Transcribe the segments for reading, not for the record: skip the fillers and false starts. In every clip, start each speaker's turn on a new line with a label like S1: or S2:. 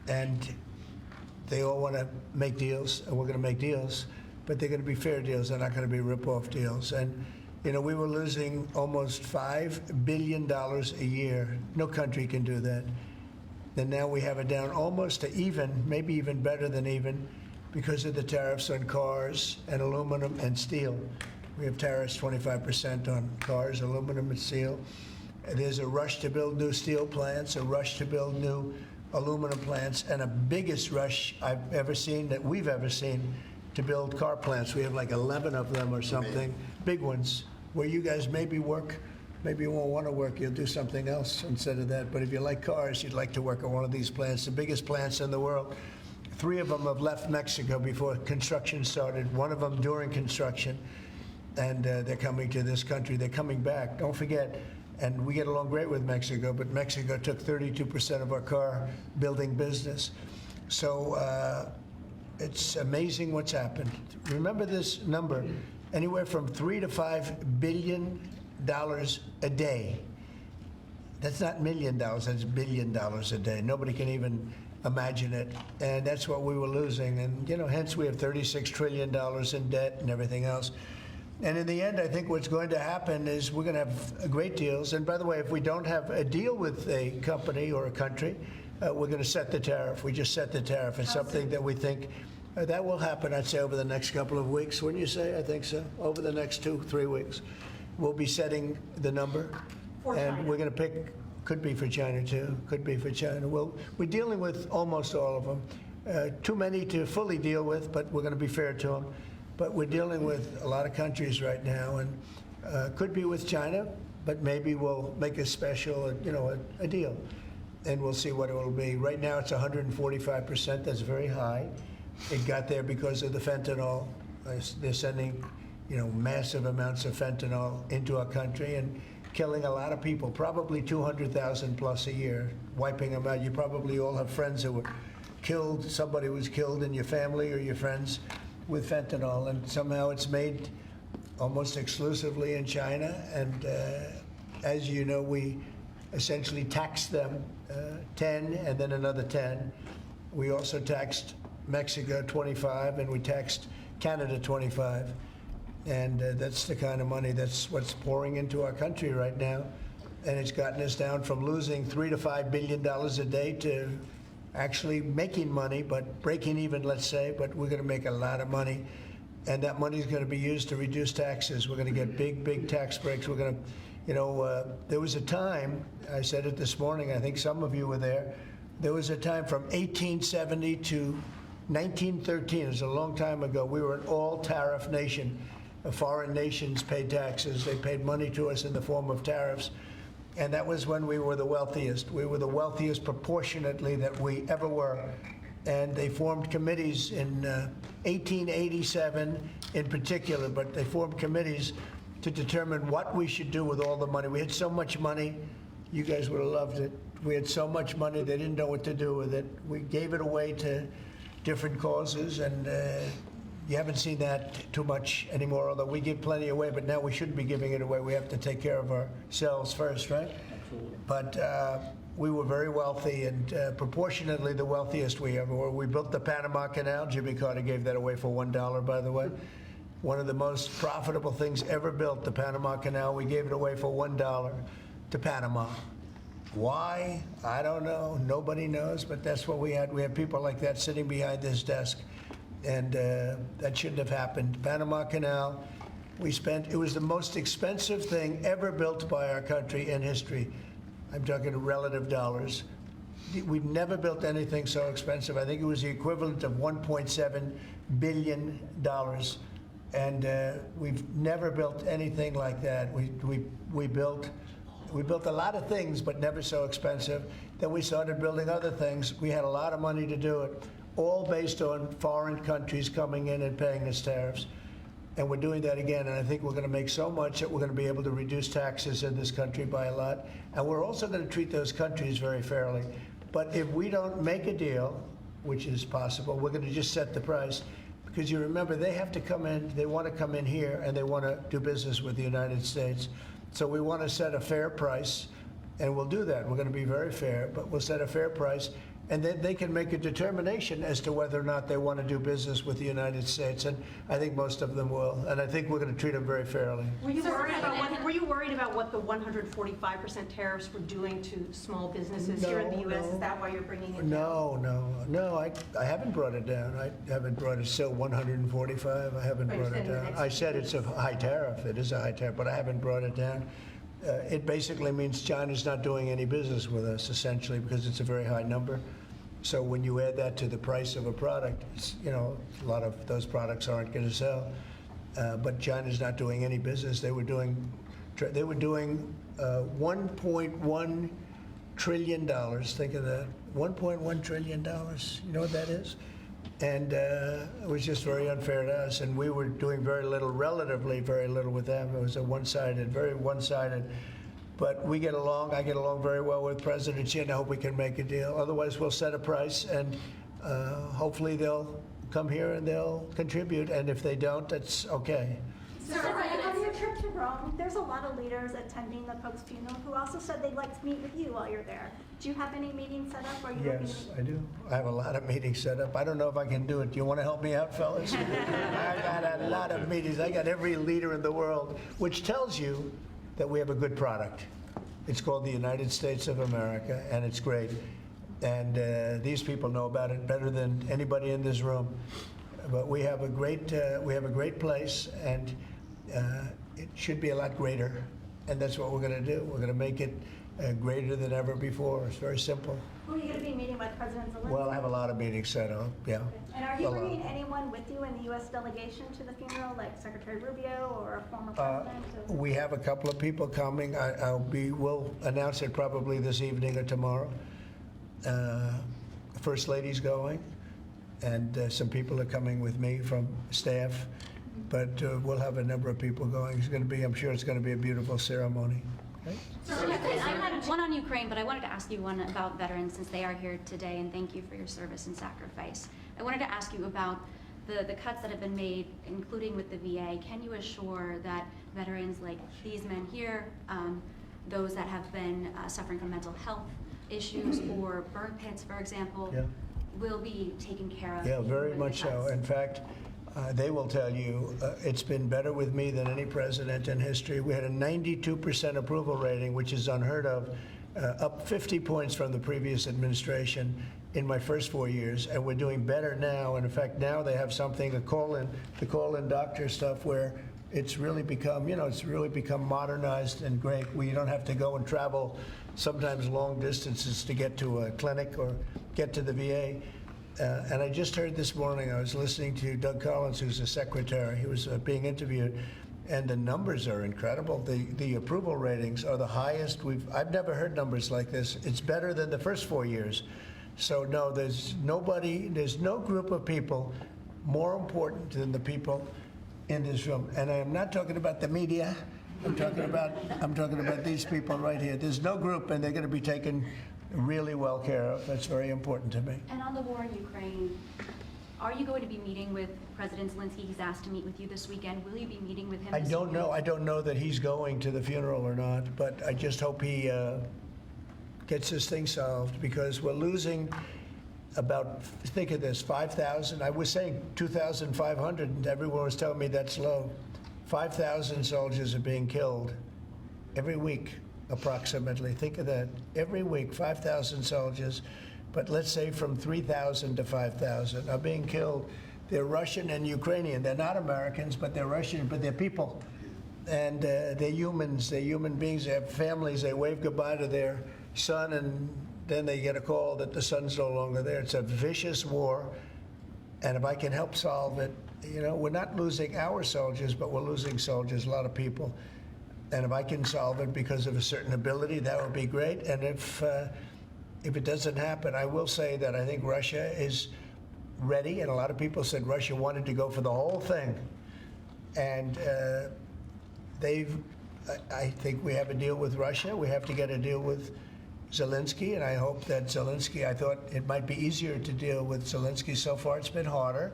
S1: and they all want to make deals, and we're going to make deals, but they're going to be fair deals. They're not going to be rip-off deals. And you know, we were losing almost $5 billion a year. No country can do that. And now we have it down almost to even, maybe even better than even, because of the tariffs on cars and aluminum and steel. We have tariffs 25% on cars, aluminum and steel. There's a rush to build new steel plants, a rush to build new aluminum plants, and a biggest rush I've ever seen, that we've ever seen, to build car plants. We have like 11 of them or something, big ones, where you guys maybe work. Maybe you won't want to work, you'll do something else instead of that. But if you like cars, you'd like to work at one of these plants, the biggest plants in the world. 3 of them have left Mexico before construction started, 1 of them during construction, and they're coming to this country. They're coming back. Don't forget, and we get along great with Mexico, but Mexico took 32% of our car building business. So it's amazing what's happened. Remember this number, anywhere from $3 to $5 billion a day. That's not $1 million, that's $1 billion a day. Nobody can even imagine it. And that's what we were losing. And, you know, hence we have $36 trillion in debt and everything else. And in the end, I think what's going to happen is we're going to have great deals. And by the way, if we don't have a deal with a company or a country, we're going to set the tariff. We just set the tariff. It's something that we think that will happen, I'd say, over the next couple of weeks. Wouldn't you say? I think so. Over the next 2-3 weeks. We'll be setting the number.
S2: For
S1: and
S2: China.
S1: We're going to pick, could be for China too, could be for China. We're dealing with almost all of them. Too many to fully deal with, but we're going to be fair to them. But we're dealing with a lot of countries right now, and could be with China, but maybe we'll make a special, you know, a deal, and we'll see what it will be. Right now it's 145%. That's very high. It got there because of the fentanyl. They're sending, you know, massive amounts of fentanyl into our country and killing a lot of people, probably 200,000 plus a year, wiping them out. You probably all have friends who were killed, somebody was killed in your family or your friends with fentanyl, and somehow it's made almost exclusively in China. And as you know, we essentially taxed them 10 and then another 10. We also taxed Mexico 25, and we taxed Canada 25. And that's the kind of money, that's what's pouring into our country right now. And it's gotten us down from losing $3 to $5 billion a day to actually making money, but breaking even, let's say, but we're going to make a lot of money. And that money is going to be used to reduce taxes. We're going to get big, big tax breaks. We're going to, you know, there was a time, I said it this morning, I think some of you were there was a time from 1870 to 1913, it was a long time ago, we were an all-tariff nation. Foreign nations paid taxes. They paid money to us in the form of tariffs. And that was when we were the wealthiest. We were the wealthiest proportionately that we ever were. And they formed committees in 1887 in particular, but they formed committees to determine what we should do with all the money. We had so much money, you guys would have loved it. We had so much money, they didn't know what to do with it. We gave it away to different causes, and you haven't seen that too much anymore, although we give plenty away, but now we shouldn't be giving it away. We have to take care of ourselves first, right?
S2: Absolutely.
S1: But we were very wealthy, and proportionately the wealthiest we ever were. We built the Panama Canal. Jimmy Carter gave that away for $1, by the way. One of the most profitable things ever built, the Panama Canal. We gave it away for $1 to Panama. Why? I don't know. Nobody knows, but that's what we had. We had people like that sitting behind this desk. And that shouldn't have happened. Panama Canal, it was the most expensive thing ever built by our country in history. I'm talking relative dollars. We've never built anything so expensive. I think it was the equivalent of $1.7 billion. And we've never built anything like that. We built a lot of things, but never so expensive. Then we started building other things. We had a lot of money to do it, all based on foreign countries coming in and paying us tariffs. And we're doing that again, and I think we're going to make so much that we're going to be able to reduce taxes in this country by a lot. And we're also going to treat those countries very fairly. But if we don't make a deal, which is possible, we're going to just set the price. Because you remember, they have to come in, they want to come in here, and they want to do business with the United States. So we want to set a fair price, and we'll do that. We're going to be very fair, but we'll set a fair price. and then they can make a determination as to whether or not they want to do business with the United States, and I think most of them will, and I think we're going to treat them very fairly.
S2: Were you worried about what the 145% tariffs were doing to small businesses here in the U.S.? Is that why you're bringing it down?
S1: No, I haven't brought it down. I haven't brought it, still 145, I haven't brought it down. I said it's a high tariff, it is a high tariff, but I haven't brought it down. It basically means China's not doing any business with us, essentially, because it's a very high number. So when you add that to the price of a product, a lot of those products aren't going to sell. But China's not doing any business. They were doing $1.1 trillion. Think of that, $1.1 trillion. You know what that is? And it was just very unfair to us, and we were doing very little, relatively very little with them. It was a very one-sided. But we get along. I get along very well with President Xi, and I hope we can make a deal. Otherwise, we'll set a price, and hopefully they'll come here and they'll contribute. And if they don't, that's okay.
S3: So on your trip to Rome, there's a lot of leaders attending the Pope's funeral who also said they'd like to meet with you while you're there. Do you have any meetings set up? Or are you
S1: Yes, I do. I have a lot of meetings set up. I don't know if I can do it. Do you want to help me out, fellas? I got a lot of meetings. I got every leader in the world, which tells you that we have a good product. It's called the United States of America, and it's great. And these people know about it better than anybody in this room. But we have a great place, and it should be a lot greater. And that's what we're going to do. We're going to make it greater than ever before. It's very simple.
S3: Who are you going to be meeting with, President Zelensky?
S1: Well, I have a lot of meetings set up, yeah.
S3: And are you bringing anyone with you in the U.S. delegation to the funeral, like Secretary Rubio or a former president?
S1: We have a couple of people coming. We'll announce it probably this evening or tomorrow. First Lady's going, and some people are coming with me from staff. But we'll have a number of people going. I'm sure it's going to be a beautiful ceremony. Okay?
S4: So I had one on Ukraine, but I wanted to ask you one about veterans since they are here today, and thank you for your service and sacrifice. I wanted to ask you about the cuts that have been made, including with the VA. Can you assure that veterans like these men here, those that have been suffering from mental health issues or burn pits, for example, will be taken care of?
S1: Yeah, very much so. In fact, they will tell you it's been better with me than any president in history. We had a 92% approval rating, which is unheard of, up 50 points from the previous administration in my first 4 years, and we're doing better now. And in fact, now they have something, the call-in doctor stuff, where it's really become, modernized and great. We don't have to go and travel sometimes long distances to get to a clinic or get to the VA. And I just heard this morning, I was listening to Doug Collins, who's the secretary. He was being interviewed, and the numbers are incredible. The approval ratings are the highest I've never heard numbers like this. It's better than the first 4 years. So no, there's no group of people more important than the people in this room. And I am not talking about the media. I'm talking about these people right here. There's no group, and they're going to be taken really well care of. That's very important to me.
S4: And on the war in Ukraine, are you going to be meeting with President Zelensky? He's asked to meet with you this weekend. Will you be meeting with him?
S1: I don't know. I don't know that he's going to the funeral or not, but I just hope he gets this thing solved, because we're losing about, think of this, 5,000. I was saying 2,500, and everyone was telling me that's low. 5,000 soldiers are being killed every week. Approximately. Think of that. Every week, 5,000 soldiers, but let's say from 3,000 to 5,000 are being killed. They're Russian and Ukrainian. They're not Americans, but they're Russian, but they're people. And they're humans. They're human beings. They have families. They wave goodbye to their son, and then they get a call that the son's no longer there. It's a vicious war. And if I can help solve it, we're not losing our soldiers, but we're losing soldiers, a lot of people. And if I can solve it because of a certain ability, that would be great. And if it doesn't happen, I will say that I think Russia is ready. And a lot of people said Russia wanted to go for the whole thing. And I think we have a deal with Russia. We have to get a deal with Zelensky. And I hope that Zelensky, I thought it might be easier to deal with Zelensky. So far, it's been harder.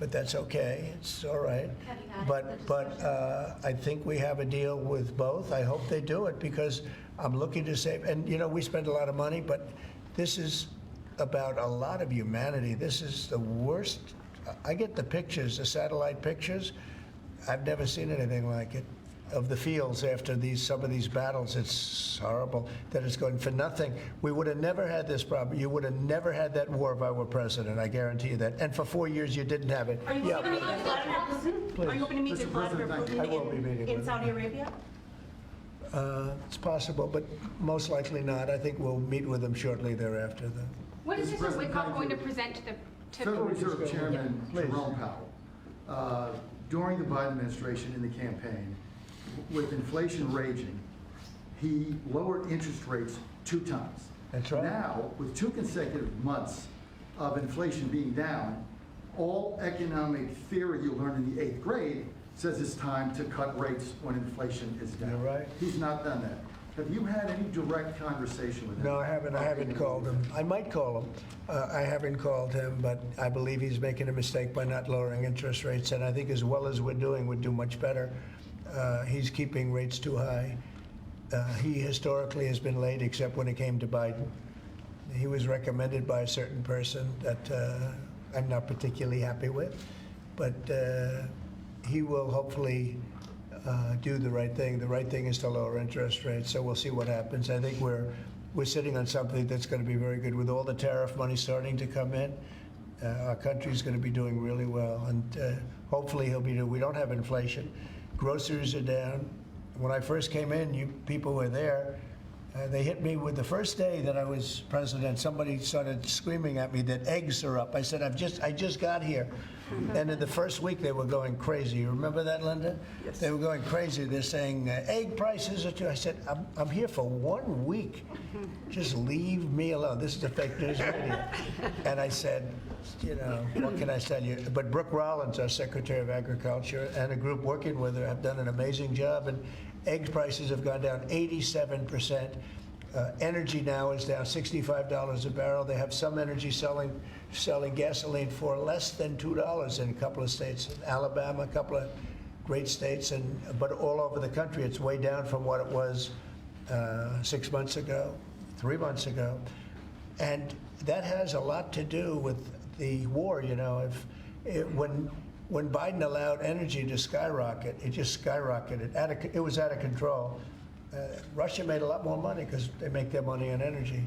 S1: But that's okay. It's all right. But I think we have a deal with both. I hope they do it, because I'm looking to save. And we spend a lot of money, but this is about a lot of humanity. This is the worst. I get the pictures, the satellite pictures. I've never seen anything like it of the fields after some of these battles. It's horrible that it's going for nothing. We would have never had this problem. You would have never had that war if I were president. I guarantee you that. And for 4 years, you didn't have it.
S2: Are you hoping to meet with Vladimir Putin? Are you hoping to meet with Vladimir
S1: I will be meeting
S2: Putin
S1: with
S2: in
S1: him.
S2: Saudi Arabia?
S1: It's possible, but most likely not. I think we'll meet with him shortly thereafter, though.
S5: What is Mr. Whitcock going to present to the
S6: Federal Reserve Chairman
S1: Please.
S6: Jerome Powell, during the Biden administration in the campaign, with inflation raging, he lowered interest rates 2 times.
S1: That's right.
S6: Now, with 2 consecutive months of inflation being down, all economic theory you learned in the 8th grade says it's time to cut rates when inflation is down.
S1: You're right.
S6: He's not done that. Have you had any direct conversation with him?
S1: No, I haven't. I haven't called him. I might call him. I haven't called him, but I believe he's making a mistake by not lowering interest rates. And I think as well as we're doing, we'd do much better. He's keeping rates too high. He historically has been late, except when it came to Biden. He was recommended by a certain person that I'm not particularly happy with, but he will hopefully do the right thing. The right thing is to lower interest rates, so we'll see what happens. I think we're sitting on something that's going to be very good. With all the tariff money starting to come in, our country's going to be doing really well, and hopefully he'll be doing. We don't have inflation. Groceries are down. When I first came in, you people were there. They hit me with the first day that I was president. Somebody started screaming at me that eggs are up. I said, I just got here. And in the first week, they were going crazy. You remember that, Linda? Yes. They were going crazy. They're saying, egg prices are too. I said, I'm here for 1 week. Just leave me alone. This is a fake news radio. And I said, what can I tell you? But Brooke Rollins, our Secretary of Agriculture, and a group working with her have done an amazing job. And egg prices have gone down 87%. Energy now is down $65 a barrel. They have some energy selling gasoline for less than $2 in a couple of states. Alabama, a couple of great states, but all over the country, it's way down from what it was 6 months ago, 3 months ago. And that has a lot to do with the war. When Biden allowed energy to skyrocket, it just skyrocketed. It was out of control. Russia made a lot more money because they make their money on energy.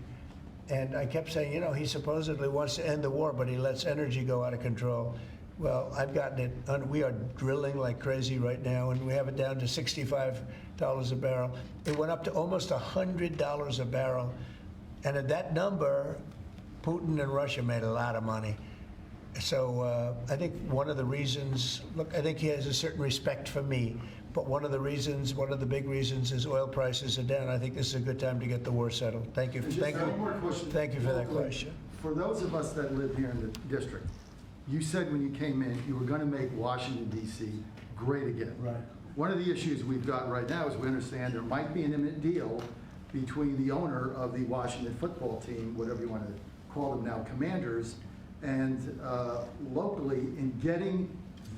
S1: And I kept saying, he supposedly wants to end the war, but he lets energy go out of control. Well, I've gotten it. We are drilling like crazy right now, and we have it down to $65 a barrel. It went up to almost $100 a barrel. And at that number, Putin and Russia made a lot of money. So I think one of the reasons, I think he has a certain respect for me. But one of the big reasons is oil prices are down. I think this is a good time to get the war settled. Thank you. Thank you.
S6: One more question.
S1: Thank you for that question.
S6: For those of us that live here in the district, you said when you came in, you were going to make Washington, D.C. great again.
S1: Right.
S6: One of the issues we've got right now is we understand there might be an imminent deal between the owner of the Washington football team, whatever you want to call them now, Commanders, and locally in getting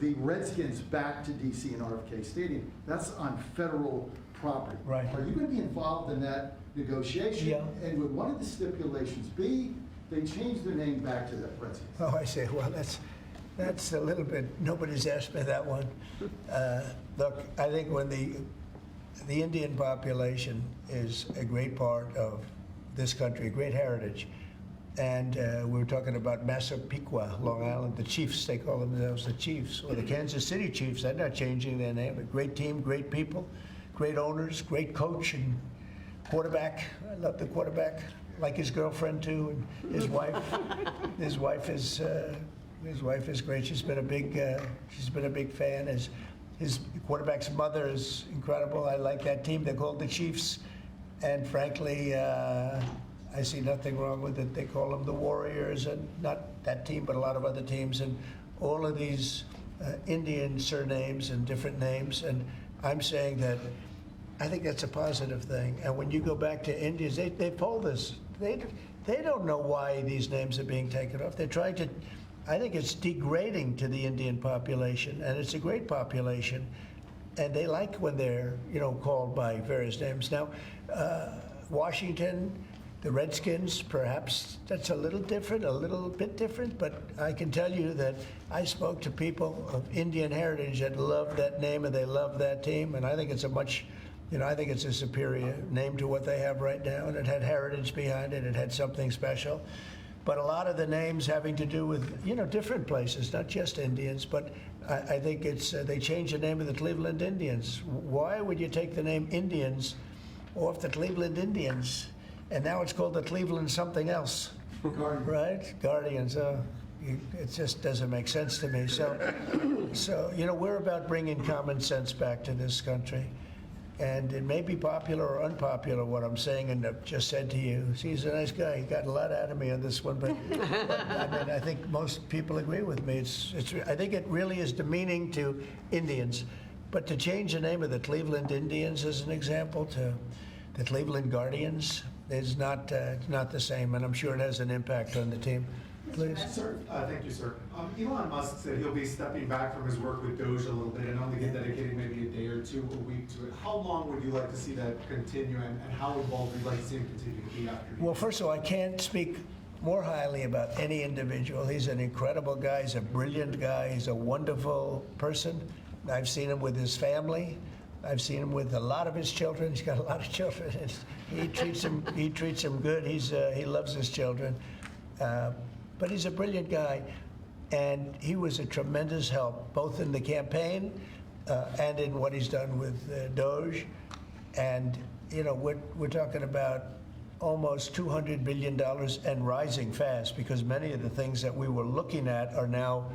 S6: the Redskins back to D.C. and RFK Stadium. That's on federal property.
S1: Right.
S6: Are you going to be involved in that negotiation?
S1: Yeah.
S6: And would one of the stipulations be they change their name back to the Redskins?
S1: Oh, I see. Well, that's a little bit, nobody's asked me that one. Look, I think when the Indian population is a great part of this country, a great heritage. And we were talking about Massapequa, Long Island, the Chiefs, they call themselves the Chiefs, or the Kansas City Chiefs. They're not changing their name. A great team, great people, great owners, great coach and quarterback. I love the quarterback, like his girlfriend too, and his wife. His wife is great. She's been a big fan. His quarterback's mother is incredible. I like that team. They're called the Chiefs, and frankly, I see nothing wrong with it. They call them the Warriors, and not that team, but a lot of other teams, and all of these Indian surnames and different names. And I'm saying that I think that's a positive thing. And when you go back to Indians, they polled this. They don't know why these names are being taken off. They're trying to. I think it's degrading to the Indian population, and it's a great population, and they like when they're called by various names. Now, Washington. The Redskins, perhaps that's a little bit different, but I can tell you that I spoke to people of Indian heritage that love that name and they love that team, and I think it's I think it's a superior name to what they have right now, and it had heritage behind it, it had something special. But a lot of the names having to do with, different places, not just Indians, but I think they changed the name of the Cleveland Indians. Why would you take the name Indians off the Cleveland Indians? And now it's called the Cleveland something else, right? Guardians. It just doesn't make sense to me. So we're about bringing common sense back to this country. And it may be popular or unpopular what I'm saying and I've just said to you. He's a nice guy. He got a lot out of me on this one, but I think most people agree with me. I think it really is demeaning to Indians. But to change the name of the Cleveland Indians as an example to the Cleveland Guardians is not the same, and I'm sure it has an impact on the team. Please.
S7: Sir, thank you, sir. Elon Musk said he'll be stepping back from his work with Doge a little bit and only dedicating maybe a day or two a week to it. How long would you like to see that continue, and how involved would you like to see him continue to be after?
S1: Well, first of all, I can't speak more highly about any individual. He's an incredible guy. He's a brilliant guy. He's a wonderful person. I've seen him with his family. I've seen him with a lot of his children. He's got a lot of children. He treats them good. He loves his children. But he's a brilliant guy, and he was a tremendous help, both in the campaign and in what he's done with Doge. And, we're talking about almost $200 billion and rising fast, because many of the things that we were looking at are now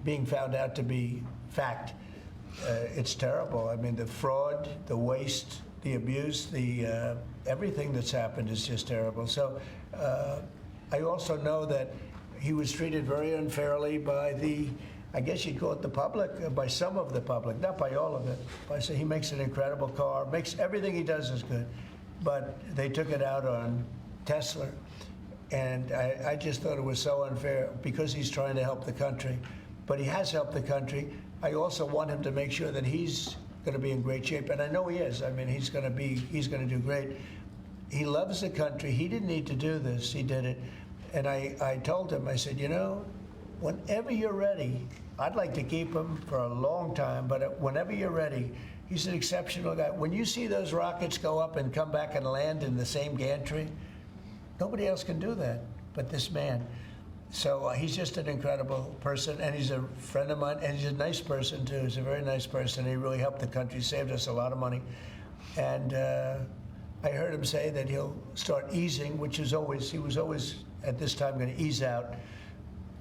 S1: being found out to be fact. It's terrible. I mean, the fraud, the waste, the abuse, the everything that's happened is just terrible. So I also know that he was treated very unfairly by I guess you'd call it the public, by some of the public, not by all of it. I say he makes an incredible car, everything he does is good, but they took it out on Tesla. And I just thought it was so unfair because he's trying to help the country. But he has helped the country. I also want him to make sure that he's going to be in great shape, and I know he is. I mean, he's going to do great. He loves the country. He didn't need to do this. He did it. And I told him, I said, whenever you're ready, I'd like to keep him for a long time, but whenever you're ready, he's an exceptional guy. When you see those rockets go up and come back and land in the same gantry, nobody else can do that but this man. So he's just an incredible person, and he's a friend of mine, and he's a nice person, too. He's a very nice person. He really helped the country, saved us a lot of money. And I heard him say that he'll start easing, he was always at this time going to ease out.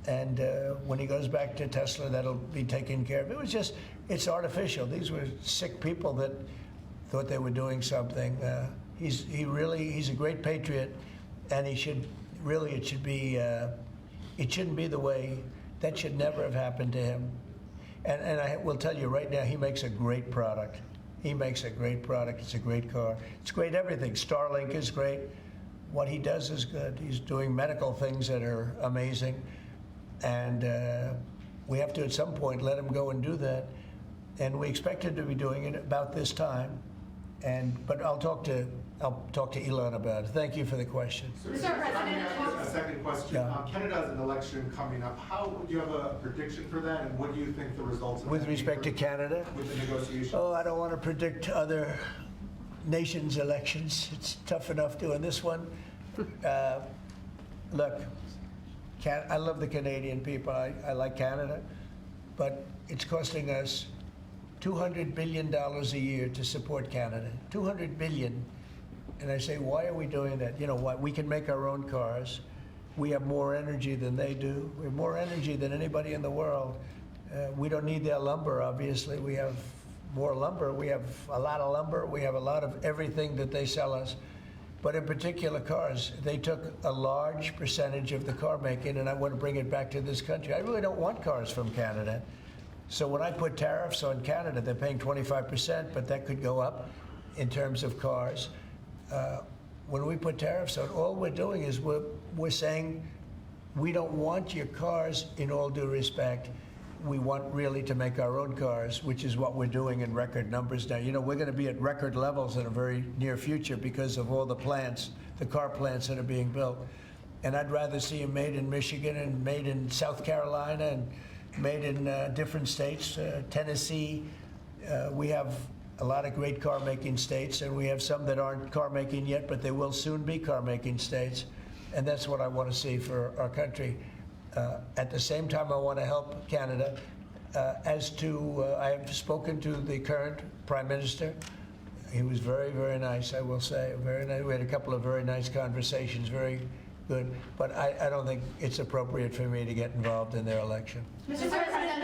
S1: And when he goes back to Tesla, that'll be taken care of. It's artificial. These were sick people that thought they were doing something. He's a great patriot, and it shouldn't be the way, that should never have happened to him. And I will tell you right now, he makes a great product. He makes a great product. It's a great car. It's great everything. Starlink is great. What he does is good. He's doing medical things that are amazing. And we have to, at some point, let him go and do that. And we expect him to be doing it about this time. But I'll talk to Elon about it. Thank you for the question.
S7: Sir, a second question.
S1: Yeah.
S7: Canada has an election coming up. Do you have a prediction for that, and what do you think the results of
S1: With
S7: that
S1: respect to
S7: be
S1: Canada?
S7: with the negotiations?
S1: Oh, I don't want to predict other nations' elections. It's tough enough doing this one. Look, I love the Canadian people. I like Canada, but it's costing us $200 billion a year to support Canada. $200 billion. And I say, why are we doing that? You know what? We can make our own cars. We have more energy than they do. We have more energy than anybody in the world. We don't need their lumber, obviously. We have more lumber. We have a lot of lumber. We have a lot of everything that they sell us. But in particular cars, they took a large percentage of the car making, and I want to bring it back to this country. I really don't want cars from Canada. So when I put tariffs on Canada, they're paying 25%, but that could go up in terms of cars. When we put tariffs on, all we're doing is we're saying we don't want your cars in all due respect. We want really to make our own cars, which is what we're doing in record numbers now. You know, we're going to be at record levels in a very near future because of all the plants the car plants that are being built. And I'd rather see them made in Michigan and made in South Carolina and made in different states, Tennessee. We have a lot of great car-making states, and we have some that aren't car-making yet, but they will soon be car-making states. And that's what I want to see for our country. At the same time, I want to help Canada. I have spoken to the current Prime Minister. He was very, very nice, I will say. Very nice. We had a couple of very nice conversations, very good. But I don't think it's appropriate for me to get involved in their election.
S5: Mr. President,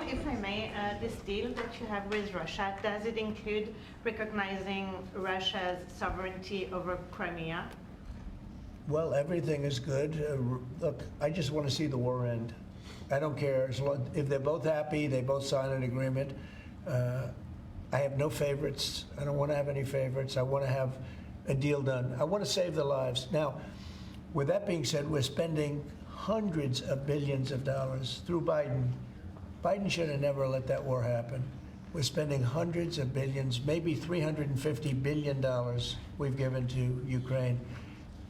S8: If I may, this deal that you have with Russia, does it include recognizing Russia's sovereignty over Crimea?
S1: Well, everything is good. Look, I just want to see the war end. I don't care. If they're both happy, they both sign an agreement. I have no favorites. I don't want to have any favorites. I want to have a deal done. I want to save the lives. Now, with that being said, we're spending hundreds of billions of dollars through Biden. Biden should have never let that war happen. We're spending hundreds of billions, maybe $350 billion we've given to Ukraine.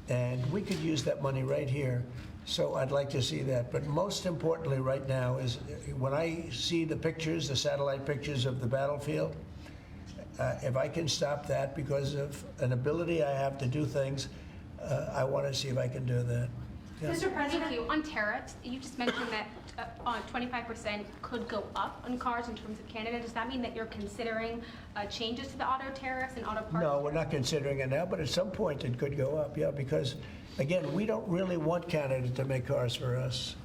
S1: And we could use that money right here. So I'd like to see that. But most importantly right now is when I see the pictures, the satellite pictures of the battlefield, if I can stop that because of an ability I have to do things, I want to see if I can do that. Yeah.
S5: Mr. President, thank you. On tariffs, you just mentioned that 25% could go up on cars in terms of Canada. Does that mean that you're considering changes to the auto tariffs and auto parts?
S1: No, we're not considering it now, but at some point it could go up, yeah, because, again, we don't really want Canada to make cars for us,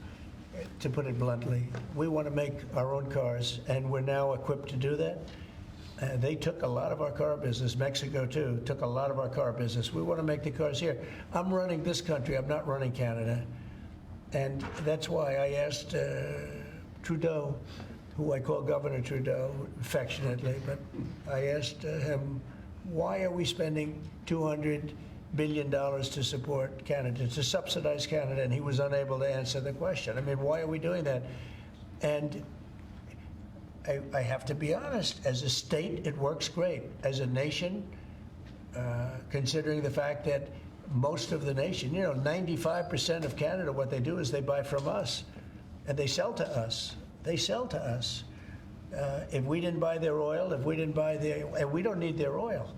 S1: to put it bluntly. We want to make our own cars, and we're now equipped to do that. They took a lot of our car business. Mexico, too, took a lot of our car business. We want to make the cars here. I'm running this country. I'm not running Canada. And that's why I asked Trudeau, who I call Governor Trudeau affectionately, but I asked him, why are we spending $200 billion to support Canada, to subsidize Canada? And he was unable to answer the question. I mean, why are we doing that? And I have to be honest, as a state, it works great. As a nation, considering the fact that most of the nation, 95% of Canada, what they do is they buy from us, and they sell to us. They sell to us. If we didn't buy their oil, and we don't need their oil.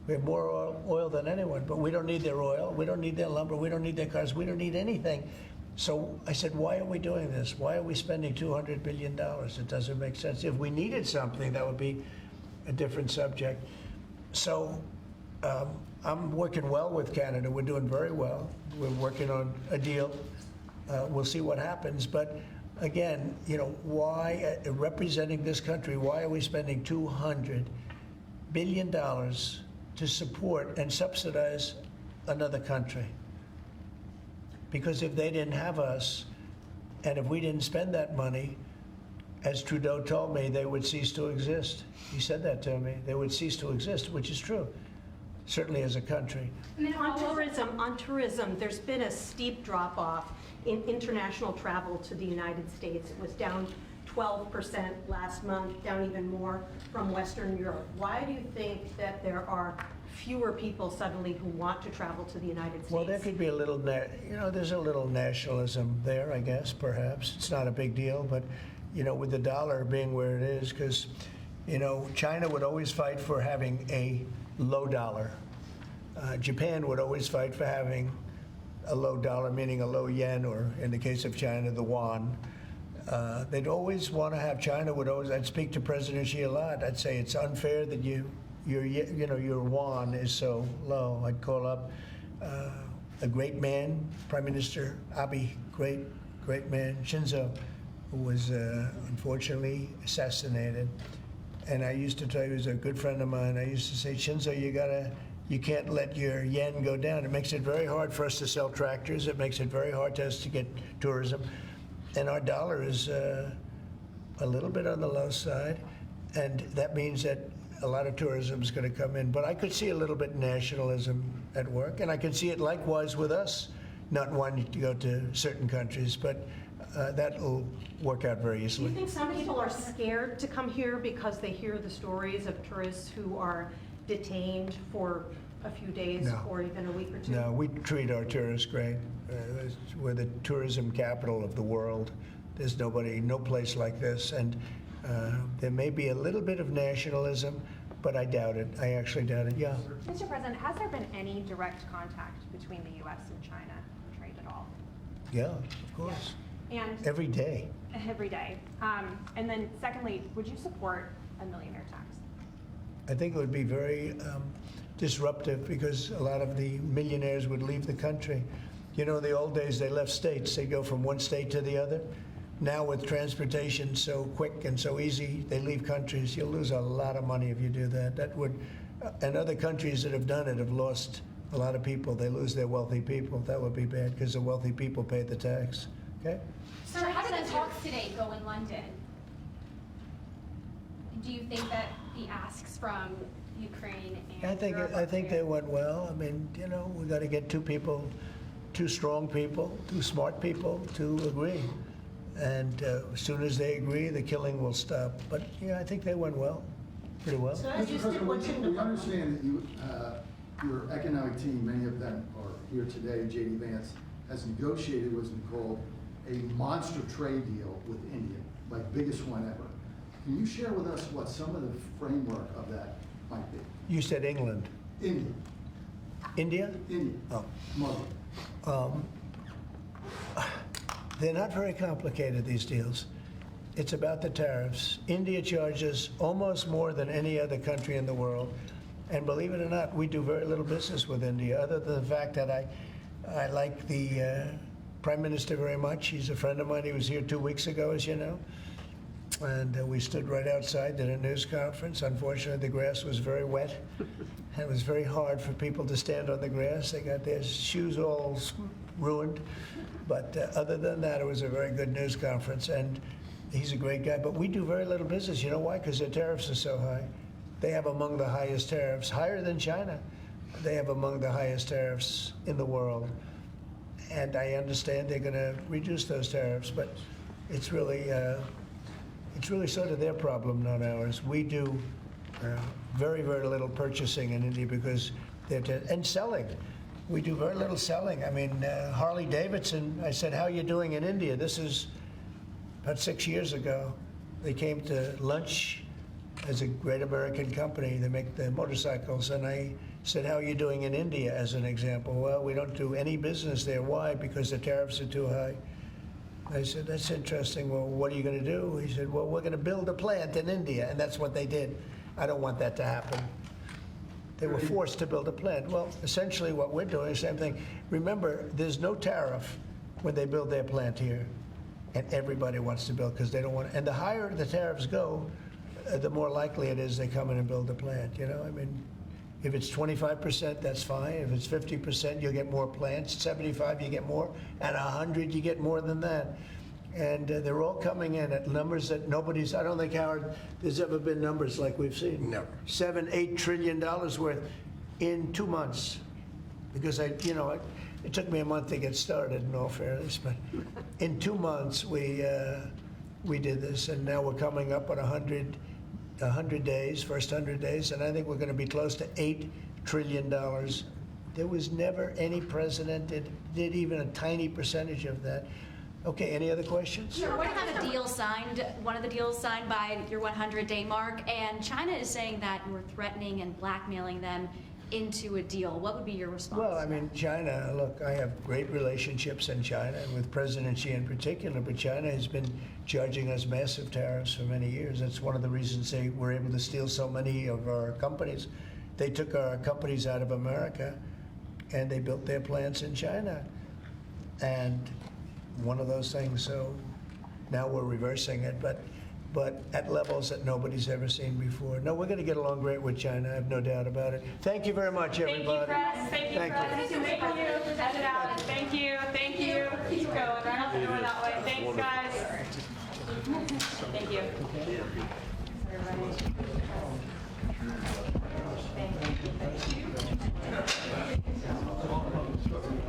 S1: We have more oil than anyone, but we don't need their oil. We don't need their lumber. We don't need their cars. We don't need anything. So I said, why are we doing this? Why are we spending $200 billion? It doesn't make sense. If we needed something, that would be a different subject. So I'm working well with Canada. We're doing very well. We're working on a deal. We'll see what happens. But again, why, representing this country, why are we spending $200 billion to support and subsidize another country? Because if they didn't have us, and if we didn't spend that money, as Trudeau told me, they would cease to exist. He said that to me. They would cease to exist, which is true, certainly as a country.
S2: And then on tourism, there's been a steep drop-off in international travel to the United States. It was down 12% last month, down even more from Western Europe. Why do you think that there are fewer people suddenly who want to travel to the United States?
S1: Well, there could be a little, there's a little nationalism there, I guess, perhaps. It's not a big deal, but, with the dollar being where it is, because, China would always fight for having a low dollar. Japan would always fight for having a low dollar, meaning a low yen, or in the case of China, the yuan. They'd always want to have, I'd speak to President Xi a lot. I'd say it's unfair that your yuan is so low. I'd call up a great man, Prime Minister Abe, great man, Shinzo, who was unfortunately assassinated. And I used to tell you, he was a good friend of mine. I used to say, Shinzo, you can't let your yen go down. It makes it very hard for us to sell tractors. It makes it very hard for us to get tourism. And our dollar is a little bit on the low side. And that means that a lot of tourism is going to come in. But I could see a little bit of nationalism at work. And I can see it likewise with us, not wanting to go to certain countries. But that will work out very
S2: Do
S1: easily.
S2: you think some people are scared to come here because they hear the stories of tourists who are detained for a few days
S1: No.
S2: or even a week or two?
S1: No, we treat our tourists great. We're the tourism capital of the world. There's no place like this. And there may be a little bit of nationalism, but I doubt it. I actually doubt it, yeah.
S9: Mr. President, has there been any direct contact between the U.S. and China trade at all?
S1: Yeah, of course.
S9: And
S1: Every day.
S9: every day. And then secondly, would you support a millionaire tax?
S1: I think it would be very disruptive because a lot of the millionaires would leave the country. You know, in the old days, they left states. They'd go from one state to the other. Now with transportation so quick and so easy, they leave countries. You'll lose a lot of money if you do that. That would, and other countries that have done it have lost a lot of people. They lose their wealthy people. That would be bad because the wealthy people pay the tax. Okay?
S5: Sir, how did the talks today go in London? Do you think that the asks from Ukraine and Europe
S1: I think they went well. I mean, you know, we got to get two strong people, two smart people to agree. And as soon as they agree, the killing will stop. But yeah, I think they went well, pretty well.
S8: So as you
S6: Mr.
S8: still
S6: President,
S8: watching the
S6: we understand that you, your economic team, many of them are here today, J.D. Vance, has negotiated what's been called a monster trade deal with India, like biggest one ever. Can you share with us what some of the framework of that might be?
S1: You said England.
S6: India,
S1: India?
S6: India,
S1: Oh.
S6: Muslim.
S1: They're not very complicated, these deals. It's about the tariffs. India charges almost more than any other country in the world. And believe it or not, we do very little business with India, other than the fact that I like the Prime Minister very much. He's a friend of mine. He was here 2 weeks ago, as you know. And we stood right outside, did a news conference. Unfortunately, the grass was very wet. And it was very hard for people to stand on the grass. They got their shoes all ruined. But other than that, it was a very good news conference. And he's a great guy. But we do very little business. You know why? Because their tariffs are so high. They have among the highest tariffs, higher than China. They have among the highest tariffs in the world. And I understand they're going to reduce those tariffs. But it's really sort of their problem, not ours. We do very, very little purchasing in India because and selling. We do very little selling. I mean, Harley Davidson, I said, how are you doing in India? This is about 6 years ago. They came to lunch as a great American company. They make the motorcycles. And I said, how are you doing in India, as an example? Well, we don't do any business there. Why? Because the tariffs are too high. I said, that's interesting. Well, what are you going to do? He said, well, we're going to build a plant in India. And that's what they did. I don't want that to happen. They were forced to build a plant. Well, essentially what we're doing is the same thing. Remember, there's no tariff when they build their plant here. And everybody wants to build because they don't want, and the higher the tariffs go, the more likely it is they come in and build a plant. You know, I mean, if it's 25%, that's fine. If it's 50%, you'll get more plants. 75, you get more. At 100, you get more than that. And they're all coming in at numbers that I don't think, Howard, there's ever been numbers like we've seen.
S10: Never.
S1: $7-8 trillion worth in 2 months. Because it took me a month to get started, in all fairness, but in 2 months we did this, and now we're coming up on 100 days, first 100 days, and I think we're going to be close to $8 trillion. There was never any president that did even a tiny percentage of that. Okay, any other questions?
S4: Sure, we're going to have a deal signed, one of the deals signed by your 100-day mark, and China is saying that you're threatening and blackmailing them into a deal. What would be your response?
S1: Well, I mean, China, look, I have great relationships in China, and with President Xi in particular, but China has been charging us massive tariffs for many years. That's one of the reasons they were able to steal so many of our companies. They took our companies out of America, and they built their plants in China. And one of those things, so now we're reversing it, but at levels that nobody's ever seen before. No, we're going to get along great with China, I have no doubt about it. Thank you very much, everybody.
S9: Thank you, press. Thank you. Thank you. Thank you. Keep going. Right out the door that way. Thanks, guys. Thank you. Everybody. Thank you.